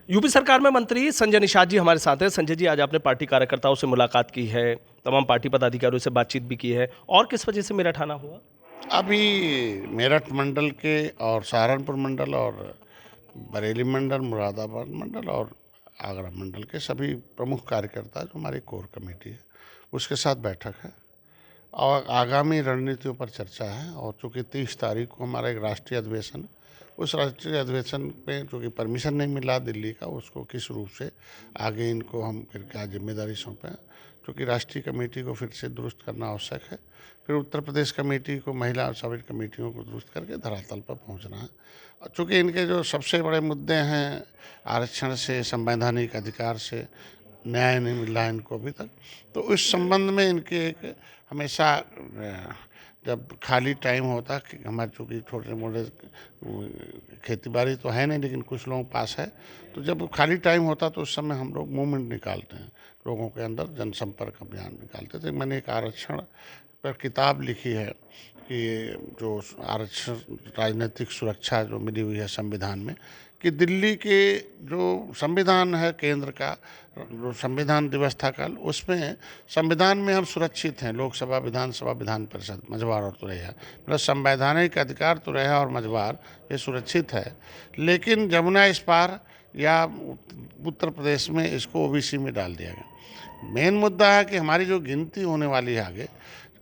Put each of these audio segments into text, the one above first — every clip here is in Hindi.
यूपी सरकार में मंत्री संजय निषाद जी हमारे साथ हैं। संजय जी, आज आपने पार्टी कार्यकर्ताओं से मुलाकात की है, तमाम पार्टी पदाधिकारियों से बातचीत भी की है, और किस वजह से मेरठ आना हुआ? अभी मेरठ मंडल के और सहारनपुर मंडल और बरेली मंडल, मुरादाबाद मंडल और आगरा मंडल के सभी प्रमुख कार्यकर्ता जो हमारी कोर कमेटी है उसके साथ बैठक है और आगामी रणनीतियों पर चर्चा है। और चूँकि 30 तारीख को हमारा एक राष्ट्रीय अधिवेशन है, उस राष्ट्रीय अधिवेशन में चूँकि परमिशन नहीं मिला दिल्ली का, उसको किस रूप से आगे इनको हम फिर क्या जिम्मेदारी सौंपें, क्योंकि राष्ट्रीय कमेटी को फिर से दुरुस्त करना आवश्यक है। फिर उत्तर प्रदेश कमेटी को, महिला और सभी कमेटियों को दुरुस्त करके धरातल पर पहुंचना है। और चूँकि इनके जो सबसे बड़े मुद्दे हैं, आरक्षण से, संवैधानिक अधिकार से न्याय नहीं मिल रहा है इनको अभी तक, तो इस संबंध में इनके एक हमेशा जब खाली टाइम होता कि हमारे चूँकि छोटे मोटे खेती बाड़ी तो है नहीं, लेकिन कुछ लोगों के पास है, तो जब खाली टाइम होता तो उस समय हम लोग मूवमेंट निकालते हैं, लोगों के अंदर जनसंपर्क अभियान निकालते थे। मैंने एक आरक्षण पर किताब लिखी है कि जो आरक्षण राजनीतिक सुरक्षा जो मिली हुई है संविधान में, कि दिल्ली के जो संविधान है केंद्र का, जो संविधान दिवस था कल, उसमें संविधान में हम सुरक्षित हैं, लोकसभा, विधानसभा, विधान परिषद, मझवार और तुरैया, मतलब संवैधानिक अधिकार तुरैया और मझवार ये सुरक्षित है। लेकिन जमुना इस पार या उत्तर प्रदेश में इसको ओबीसी में डाल दिया गया। मेन मुद्दा है कि हमारी जो गिनती होने वाली है आगे,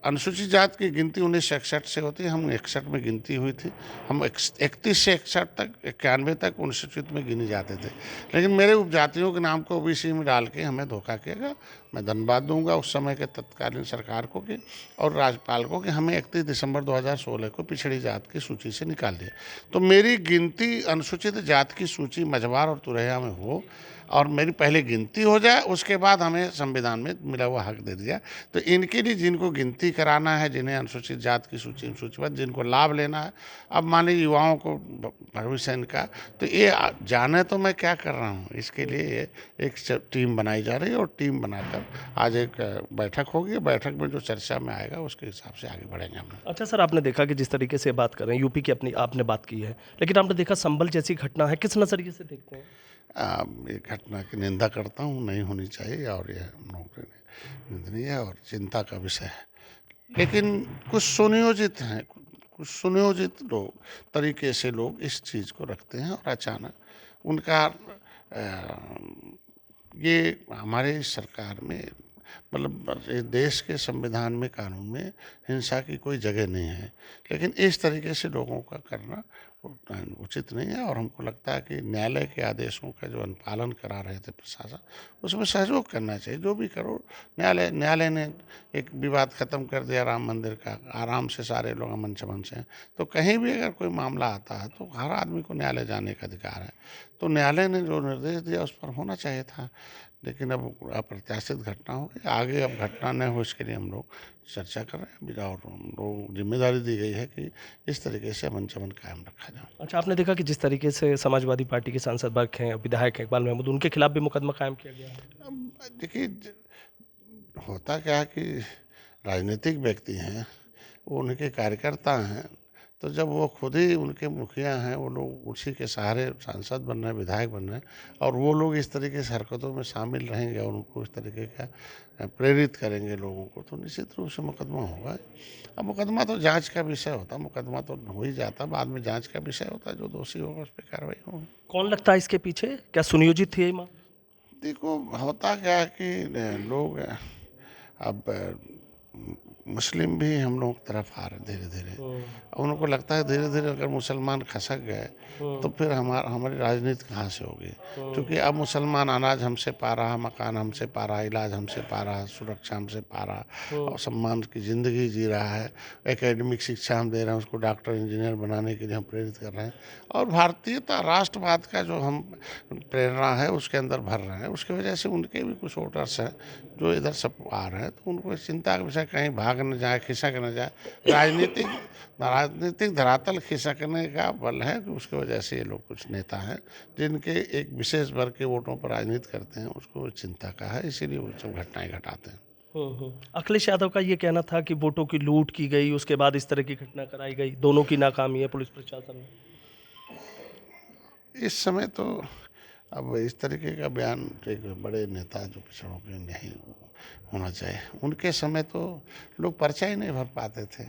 अनुसूचित जात की गिनती 1961 से होती है, हम 61 में गिनती हुई थी, हम 31 से 61 तक, 91 तक अनुसूचित में गिने जाते थे। लेकिन मेरे उपजातियों के नाम को ओबीसी में डाल के हमें धोखा किया। मैं धन्यवाद दूंगा उस समय के तत्कालीन सरकार को कि और राज्यपाल को कि हमें 31 दिसंबर 2016 को पिछड़ी जात की सूची से निकाल दिया। तो मेरी गिनती अनुसूचित जात की सूची मझवार और तुरैया में हो और मेरी पहले गिनती हो जाए, उसके बाद हमें संविधान में मिला हुआ हक दे दिया। तो इनके लिए जिनको गिनती कराना है, जिन्हें अनुसूचित जात की सूची सूचीबद्ध, जिनको लाभ लेना है, अब मान लीजिए युवाओं को भविष्य इनका, तो ये जाने तो मैं क्या कर रहा हूँ, इसके लिए एक टीम बनाई जा रही है और टीम बनाकर आज एक बैठक होगी। बैठक में जो चर्चा में आएगा उसके हिसाब से आगे बढ़ेंगे हम। अच्छा सर, आपने देखा कि जिस तरीके से बात कर रहे हैं, यूपी की अपनी आपने बात की है, लेकिन आपने देखा संभल जैसी घटना है, किस नज़रिए से देखते हैं? ये घटना की निंदा करता हूँ, नहीं होनी चाहिए और यह हम लोगों के लिए निंदनीय है और चिंता का विषय है। लेकिन कुछ सुनियोजित हैं, कुछ सुनियोजित लोग तरीके से लोग इस चीज़ को रखते हैं और अचानक उनका ये हमारे सरकार में, मतलब इस देश के संविधान में, कानून में हिंसा की कोई जगह नहीं है, लेकिन इस तरीके से लोगों का करना उचित नहीं है। और हमको लगता है कि न्यायालय के आदेशों का जो अनुपालन करा रहे थे प्रशासन, उसमें सहयोग करना चाहिए। जो भी करो, न्यायालय ने एक विवाद खत्म कर दिया राम मंदिर का, आराम से सारे लोग अमन चमन से हैं। तो कहीं भी अगर कोई मामला आता है तो हर आदमी को न्यायालय जाने का अधिकार है। तो न्यायालय ने जो निर्देश दिया उस पर होना चाहिए था, लेकिन अब अप्रत्याशित घटना हो गई। आगे अब घटना न हो इसके लिए हम लोग चर्चा कर रहे हैं और हम लोग जिम्मेदारी दी गई है कि इस तरीके से अमन चमन कायम रखा जाए। अच्छा, आपने देखा कि जिस तरीके से समाजवादी पार्टी के सांसद वर्ग हैं, विधायक हैं इकबाल महमूद, उनके खिलाफ भी मुकदमा कायम किया गया है। अब देखिए, होता क्या है कि राजनीतिक व्यक्ति हैं, वो उनके कार्यकर्ता हैं, तो जब वो खुद ही उनके मुखिया हैं, वो लोग उसी के सहारे सांसद बन रहे हैं, विधायक बन रहे हैं, और वो लोग इस तरीके से हरकतों में शामिल रहेंगे और उनको इस तरीके का प्रेरित करेंगे लोगों को, तो निश्चित रूप से मुकदमा होगा। अब मुकदमा तो जांच का विषय होता है, मुकदमा तो हो ही जाता, बाद में जांच का विषय होता है, जो दोषी होगा उस पर कार्रवाई होगी। कौन लगता है इसके पीछे? क्या सुनियोजित थी ये माँ? देखो, होता क्या है कि लोग अब मुस्लिम भी हम लोग की तरफ आ रहे धीरे धीरे। अब उनको लगता है धीरे धीरे अगर मुसलमान खसक गए तो फिर हमारी राजनीति कहाँ से होगी, क्योंकि अब मुसलमान अनाज हमसे पा रहा, मकान हमसे पा रहा, इलाज हमसे पा रहा, सुरक्षा हमसे पा रहा और सम्मान की ज़िंदगी जी रहा है। एकेडमिक शिक्षा हम दे रहे हैं, उसको डॉक्टर इंजीनियर बनाने के लिए हम प्रेरित कर रहे हैं और भारतीयता, राष्ट्रवाद का जो हम प्रेरणा है उसके अंदर भर रहे हैं। उसकी वजह से उनके भी कुछ वोटर्स हैं जो इधर सब आ रहे हैं, तो उनको इस चिंता का विषय, कहीं भाग न जाए, खिसक न जाए। राजनीतिक धरातल खिसकने का बल है कि उसकी वजह से ये लोग कुछ नेता हैं जिनके एक विशेष वर्ग के वोटों पर राजनीति करते हैं, उसको चिंता का है, इसीलिए वो सब घटनाएं घटाते हैं। अखिलेश यादव का ये कहना था कि वोटों की लूट की गई, उसके बाद इस तरह की घटना कराई गई, दोनों की नाकामी है पुलिस प्रशासन में। इस समय तो अब इस तरीके का बयान एक बड़े नेता जो पिछड़ों के नहीं होना चाहिए। उनके समय तो लोग पर्चा ही नहीं भर पाते थे।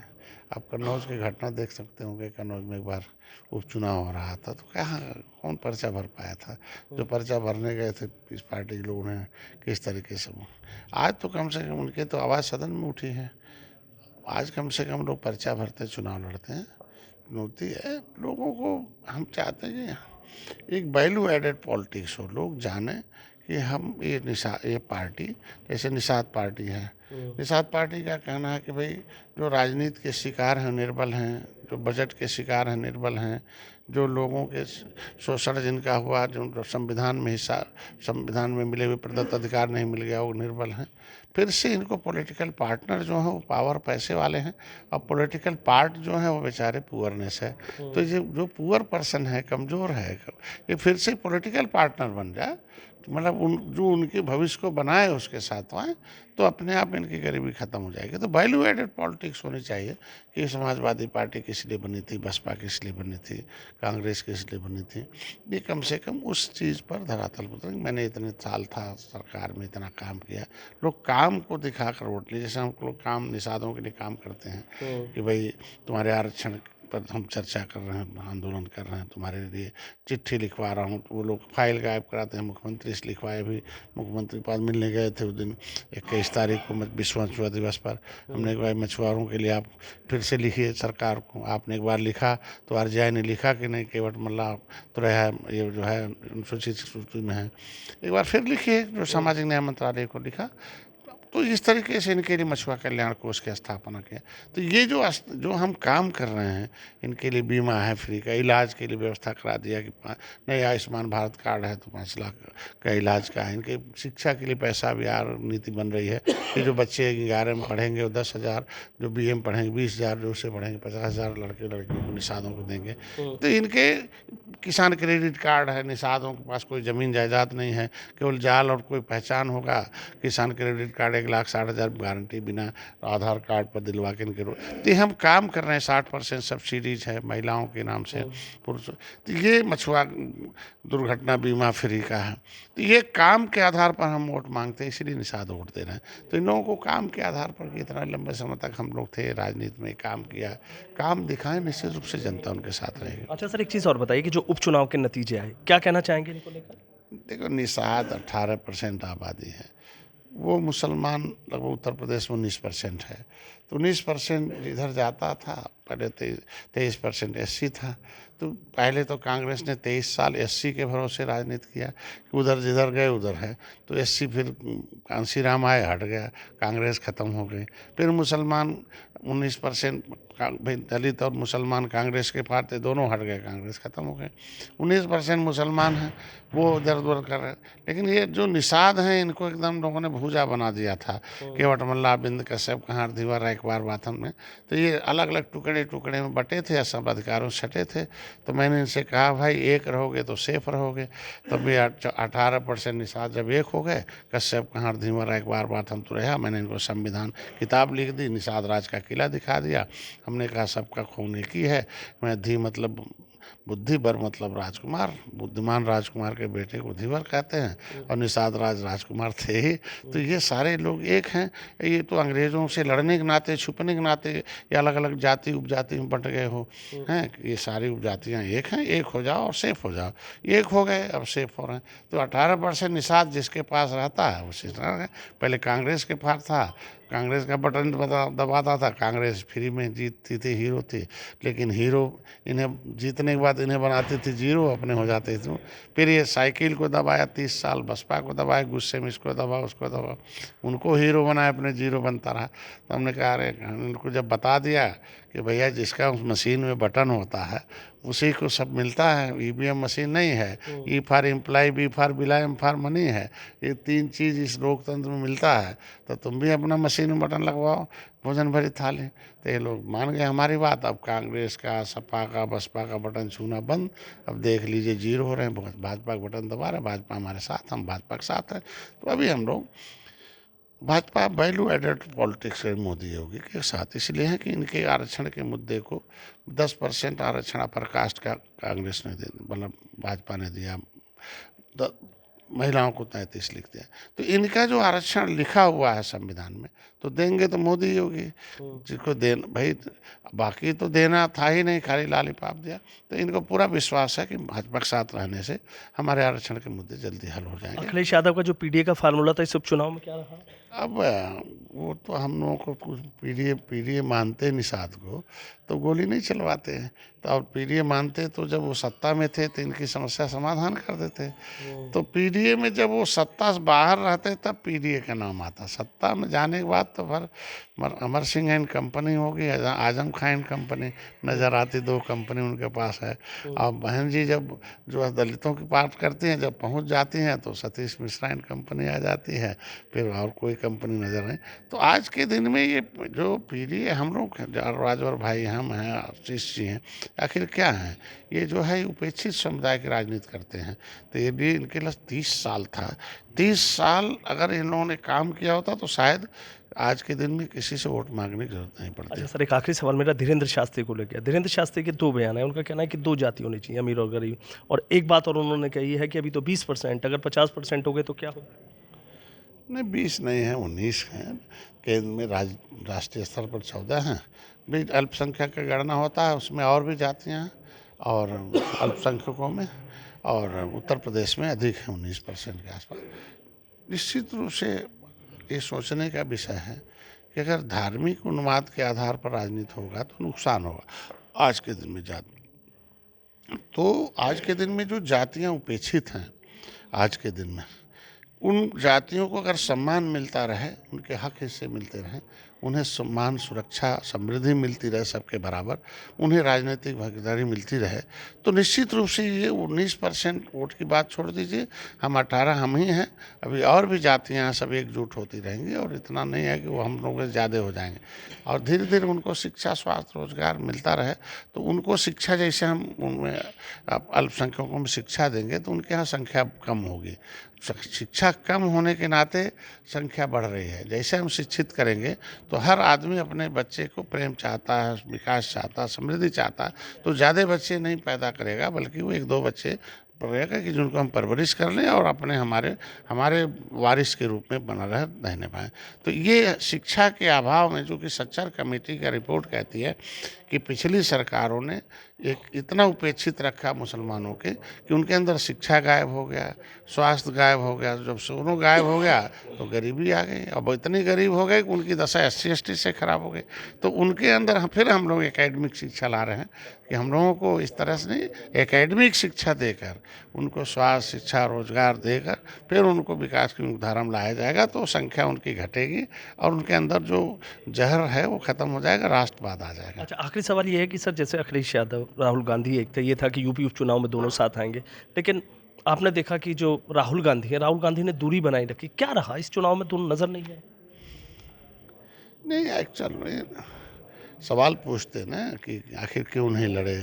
आप कन्नौज की घटना देख सकते होंगे। कन्नौज में एक बार उपचुनाव हो रहा था तो कहाँ कौन पर्चा भर पाया था। जो पर्चा भरने गए थे इस पार्टी के लोगों ने किस तरीके से आज तो कम से कम उनके तो आवाज़ सदन में उठी है। आज कम से कम लोग पर्चा भरते चुनाव लड़ते हैं। चुनौती है लोगों को। हम चाहते हैं कि एक वैल्यू एडेड पॉलिटिक्स हो। लोग जाने कि हम ये पार्टी जैसे निषाद पार्टी है। निषाद पार्टी का कहना है कि भाई जो राजनीति के शिकार हैं निर्बल हैं, जो बजट के शिकार हैं निर्बल हैं, जो लोगों के शोषण जिनका हुआ, जो संविधान में हिस्सा संविधान में मिले हुए प्रदत्त अधिकार नहीं मिल गया, वो निर्बल हैं। फिर से इनको पॉलिटिकल पार्टनर जो हैं वो पावर पैसे वाले हैं और पॉलिटिकल पार्ट जो है वो बेचारे पुअरनेस है। तो ये जो पुअर पर्सन है, कमज़ोर है, ये फिर से पॉलिटिकल पार्टनर बन जाए, मतलब जो उनके भविष्य को बनाए उसके साथ आए, तो अपने आप इनकी गरीबी खत्म हो जाएगी। तो वैल्यू एडेड पॉलिटिक्स होनी चाहिए कि समाजवादी पार्टी किस लिए बनी थी, बसपा किस लिए बनी थी, कांग्रेस किस लिए बनी थी। ये कम से कम उस चीज़ पर धरातल पर उतरें। मैंने इतने साल था सरकार में, इतना काम किया। लोग काम को दिखाकर वोट लिए। जैसे हम लोग काम निषादों के लिए काम करते हैं कि भाई तुम्हारे आरक्षण पर हम चर्चा कर रहे हैं, आंदोलन कर रहे हैं, तुम्हारे लिए चिट्ठी लिखवा रहा हूँ, तो वो लोग फाइल गायब कराते हैं। मुख्यमंत्री से लिखवाए भी, मुख्यमंत्री के पास मिलने गए थे उस दिन 21 तारीख को विश्व मछुआ दिवस पर। हमने कहा मछुआरों के लिए आप फिर से लिखिए सरकार को। आपने एक बार लिखा तो आरजीआई ने लिखा कि नहीं केवट मल्ला तो रहा ये जो है अनुसूचित सूची में है, एक बार फिर लिखिए। जो सामाजिक न्याय मंत्रालय को लिखा, तो इस तरीके से इनके लिए मछुआ कल्याण कोष की स्थापना किया। तो ये जो हम काम कर रहे हैं, इनके लिए बीमा है फ्री का, इलाज के लिए व्यवस्था करा दिया कि नई आयुष्मान भारत कार्ड है तो 5 लाख का इलाज का है। इनके शिक्षा के लिए पैसा बिहार नीति बन रही है कि जो बच्चे 11 में पढ़ेंगे वो 10,000, जो BA में पढ़ेंगे 20,000, जो उससे पढ़ेंगे 50,000 लड़के लड़कियों को निषादों को देंगे। तो इनके किसान क्रेडिट कार्ड है। निषादों के पास कोई ज़मीन जायदाद नहीं है, केवल जाल और कोई पहचान होगा। किसान क्रेडिट कार्ड 1,60,000 गारंटी बिना आधार कार्ड पर दिलवा के इनके तो हम काम कर रहे हैं। 60% सब्सिडीज है महिलाओं के नाम से, पुरुषों। तो ये मछुआ दुर्घटना बीमा फ्री का है। तो ये काम के आधार पर हम वोट मांगते हैं, इसलिए निषाद वोट दे रहे हैं। तो इन लोगों को काम के आधार पर इतना लंबे समय तक हम लोग थे राजनीति में, काम किया, काम दिखाएं, निश्चित रूप से जनता उनके साथ रहेगी। अच्छा सर, एक चीज़ और बताइए कि जो उपचुनाव के नतीजे आए, क्या कहना चाहेंगे इनको लेकर? देखो, निषाद 18% आबादी है, वो मुसलमान लगभग उत्तर प्रदेश में 19% है। तो 19% इधर जाता था। पहले 23% SC था। तो पहले तो कांग्रेस ने 23 साल SC के भरोसे राजनीति किया कि उधर जिधर गए उधर है। तो SC फिर कांशीराम आए, हट गया, कांग्रेस खत्म हो गई। फिर मुसलमान 19% भाई दलित और मुसलमान कांग्रेस के पार थे, दोनों हट गए, कांग्रेस खत्म हो गए। 19% मुसलमान हैं, वो इधर उधर कर रहे हैं। लेकिन ये जो निषाद हैं, इनको एकदम लोगों ने भूजा बना दिया था। केवट मल्ला, बिंद कश्यप, कहार धीवर, एक बार बाथन में। तो ये अलग अलग टुकड़े टुकड़े में बटे थे, सब अधिकारों से छटे थे। तो मैंने इनसे कहा भाई एक रहोगे तो सेफ रहोगे। तब भी 18% निषाद जब एक हो गए, कश्यप, कहार धीवर, एक बार बाथन तो रहा। मैंने इनको संविधान किताब लिख दी, निषाद राज का किला दिखा दिया। हमने कहा सबका खून एक ही है। मैं धी मतलब बुद्धि, बर मतलब राजकुमार, बुद्धिमान राजकुमार के बेटे को धीवर कहते हैं, और निषाद राज राजकुमार थे ही। तो ये सारे लोग एक हैं। ये तो अंग्रेज़ों से लड़ने के नाते, छुपने के नाते, या अलग अलग जाति उपजाति में बंट गए हो हैं। ये सारी उपजातियाँ एक हैं। एक हो जाओ और सेफ हो जाओ। एक हो गए, अब सेफ हो रहे हैं। तो 18% निषाद जिसके पास रहता है उसी तरह है। पहले कांग्रेस के पास था, कांग्रेस का बटन दबाता था, कांग्रेस फ्री में जीतती थी, हीरो थी। लेकिन हीरो इन्हें जीतने के बाद इन्हें बनाती थी जीरो, अपने हो जाते थे। फिर ये साइकिल को दबाया 30 साल, बसपा को दबाया, गुस्से में इसको दबा उसको दबा, उनको हीरो बनाया, अपने जीरो बनता रहा। तो हमने कहा अरे, उनको जब बता दिया कि भैया जिसका उस मशीन में बटन होता है उसी को सब मिलता है, EVM मशीन नहीं है। E for employ, B for बिला, M फॉर मनी है। ये 3 चीज़ इस लोकतंत्र में मिलता है। तो तुम भी अपना मशीन में बटन लगवाओ, भोजन भरी थाली। तो ये लोग मान गए हमारी बात। अब कांग्रेस का, सपा का, बसपा का बटन छूना बंद। अब देख लीजिए जीरो हो रहे हैं, भाजपा का बटन दबा रहे हैं। भाजपा हमारे साथ, हम भाजपा के साथ हैं। तो अभी हम लोग भाजपा वैल्यू एडेड पॉलिटिक्स है मोदी योगी के साथ, इसलिए है कि इनके आरक्षण के मुद्दे को 10% आरक्षण अपर कास्ट का कांग्रेस ने दे, मतलब भाजपा ने दिया। महिलाओं को 33 लिख दिया। तो इनका जो आरक्षण लिखा हुआ है संविधान में, तो देंगे तो मोदी ही होगी, जिसको देना भाई, बाकी तो देना था ही नहीं, खाली लॉलीपॉप दिया। तो इनको पूरा विश्वास है कि भाजपा के साथ रहने से हमारे आरक्षण के मुद्दे जल्दी हल हो जाएंगे। अखिलेश यादव का जो पीडीए का फार्मूला था इस उपचुनाव में क्या रहा? अब वो तो हम लोगों को कुछ पीडीए मानते निषाद को, तो गोली नहीं चलवाते हैं। तो और पीडीए मानते तो जब वो सत्ता में थे तो इनकी समस्या समाधान कर देते। तो पीडीए में जब वो सत्ता से बाहर रहते तब पीडीए का नाम आता, सत्ता में जाने के बाद तो फिर अमर सिंह एंड कंपनी होगी, आजम खां एंड कंपनी नज़र आती, 2 कंपनी उनके पास है। और बहन जी जब जो दलितों की बात करती हैं, जब पहुंच जाती हैं तो सतीश मिश्रा एंड कंपनी आ जाती है, फिर और कोई कंपनी नज़र नहीं। तो आज के दिन में ये जो पीढ़ी है, हम लोग राजवर भाई हम हैं, आशीष जी हैं, आखिर क्या हैं? ये जो है उपेक्षित समुदाय की राजनीति करते हैं। तो ये भी इनके लिए 30 साल था। 30 साल अगर इन लोगों ने काम किया होता तो शायद आज के दिन में किसी से वोट मांगने की जरूरत नहीं पड़ती। अच्छा सर, एक आखिरी सवाल मेरा धीरेन्द्र शास्त्री को लेकर। धीरेन्द्र शास्त्री के 2 बयान है। उनका कहना है कि 2 जाति होनी चाहिए, अमीर और गरीब। और एक बात और उन्होंने कही है कि अभी तो 20%, अगर 50% हो गए तो क्या होगा? नहीं, 20 नहीं है, 19 हैं। केंद्र में राष्ट्रीय स्तर पर 14 हैं। भी अल्पसंख्यक का गणना होता है, उसमें और भी जातियाँ हैं, और अल्पसंख्यकों में और उत्तर प्रदेश में अधिक है, 19% के आसपास। निश्चित रूप से ये सोचने का विषय है कि अगर धार्मिक उन्माद के आधार पर राजनीति होगा तो नुकसान होगा। आज के दिन में आज के दिन में जो जातियाँ उपेक्षित हैं, आज के दिन में उन जातियों को अगर सम्मान मिलता रहे, उनके हक हिस्से मिलते रहें, उन्हें सम्मान, सुरक्षा, समृद्धि मिलती रहे सबके बराबर, उन्हें राजनीतिक भागीदारी मिलती रहे, तो निश्चित रूप से ये 19% वोट की बात छोड़ दीजिए, हम 18 हम ही हैं, अभी और भी जातियाँ सब एकजुट होती रहेंगी, और इतना नहीं है कि वो हम लोगों से ज़्यादा हो जाएंगे। और धीरे धीरे उनको शिक्षा, स्वास्थ्य, रोजगार मिलता रहे, तो उनको शिक्षा, जैसे हम उनमें अल्पसंख्यकों में शिक्षा देंगे तो उनके यहाँ संख्या कम होगी। शिक्षा कम होने के नाते संख्या बढ़ रही है। जैसे हम शिक्षित करेंगे तो हर आदमी अपने बच्चे को प्रेम चाहता है, विकास चाहता है, समृद्धि चाहता है, तो ज़्यादा बच्चे नहीं पैदा करेगा, बल्कि वो 1-2 बच्चे पड़ेगा कि जिनको हम परवरिश कर लें और अपने हमारे वारिस के रूप में बना रहने पाएँ। तो ये शिक्षा के अभाव में, जो कि सच्चर कमेटी का रिपोर्ट कहती है कि पिछली सरकारों ने एक इतना उपेक्षित रखा मुसलमानों के कि उनके अंदर शिक्षा गायब हो गया, स्वास्थ्य गायब हो गया। जब दोनों गायब हो गया तो गरीबी आ गई। अब इतनी गरीब हो गए कि उनकी दशा SC/ST से खराब हो गई। तो उनके अंदर फिर हम लोग एकेडमिक शिक्षा ला रहे हैं कि हम लोगों को इस तरह से नहीं, एकेडमिक शिक्षा देकर उनको स्वास्थ्य, शिक्षा, रोजगार देकर फिर उनको विकास की मुख्यधारा में लाया जाएगा, तो संख्या उनकी घटेगी और उनके अंदर जो जहर है वो खत्म हो जाएगा, राष्ट्रवाद आ जाएगा। अच्छा, आखिरी सवाल ये है कि सर, जैसे अखिलेश यादव, राहुल गांधी, एक था ये था कि यूपी उपचुनाव में दोनों साथ आएंगे, लेकिन आपने देखा कि जो राहुल गांधी ने दूरी बनाई रखी। क्या रहा इस चुनाव में, दोनों नजर नहीं आए? नहीं, एक्चुअल में सवाल पूछते ना कि आखिर क्यों नहीं लड़े,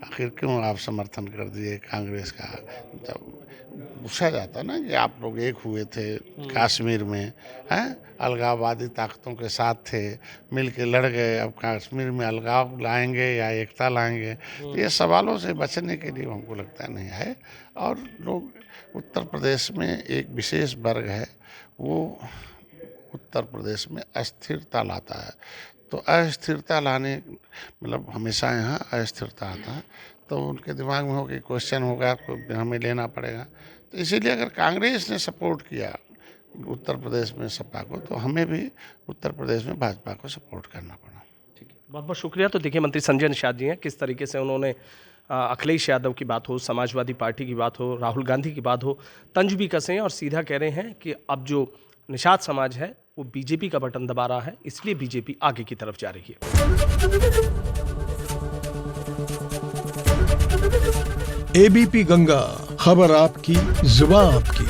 आखिर क्यों आप समर्थन कर दिए कांग्रेस का। जब पूछा जाता ना कि आप लोग एक हुए थे कश्मीर में, हैं, अलगाववादी ताकतों के साथ थे, मिल के लड़ गए, अब कश्मीर में अलगाव लाएंगे या एकता लाएंगे, तो ये सवालों से बचने के लिए हमको लगता नहीं है। और लोग, उत्तर प्रदेश में एक विशेष वर्ग है, वो उत्तर प्रदेश में अस्थिरता लाता है। तो अस्थिरता लाने, मतलब हमेशा यहाँ अस्थिरता आता है, तो उनके दिमाग में हो कि क्वेश्चन होगा तो हमें लेना पड़ेगा। तो इसीलिए अगर कांग्रेस ने सपोर्ट किया उत्तर प्रदेश में सपा को, तो हमें भी उत्तर प्रदेश में भाजपा को सपोर्ट करना पड़ा। ठीक है, बहुत बहुत शुक्रिया। तो देखिए, मंत्री संजय निषाद जी हैं, किस तरीके से उन्होंने अखिलेश यादव की बात हो, समाजवादी पार्टी की बात हो, राहुल गांधी की बात हो, तंज भी कसे और सीधा कह रहे हैं कि अब जो निषाद समाज है वो बीजेपी का बटन दबा रहा है, इसलिए बीजेपी आगे की तरफ जा रही है। ABP गंगा, खबर आपकी, जुबान आपकी।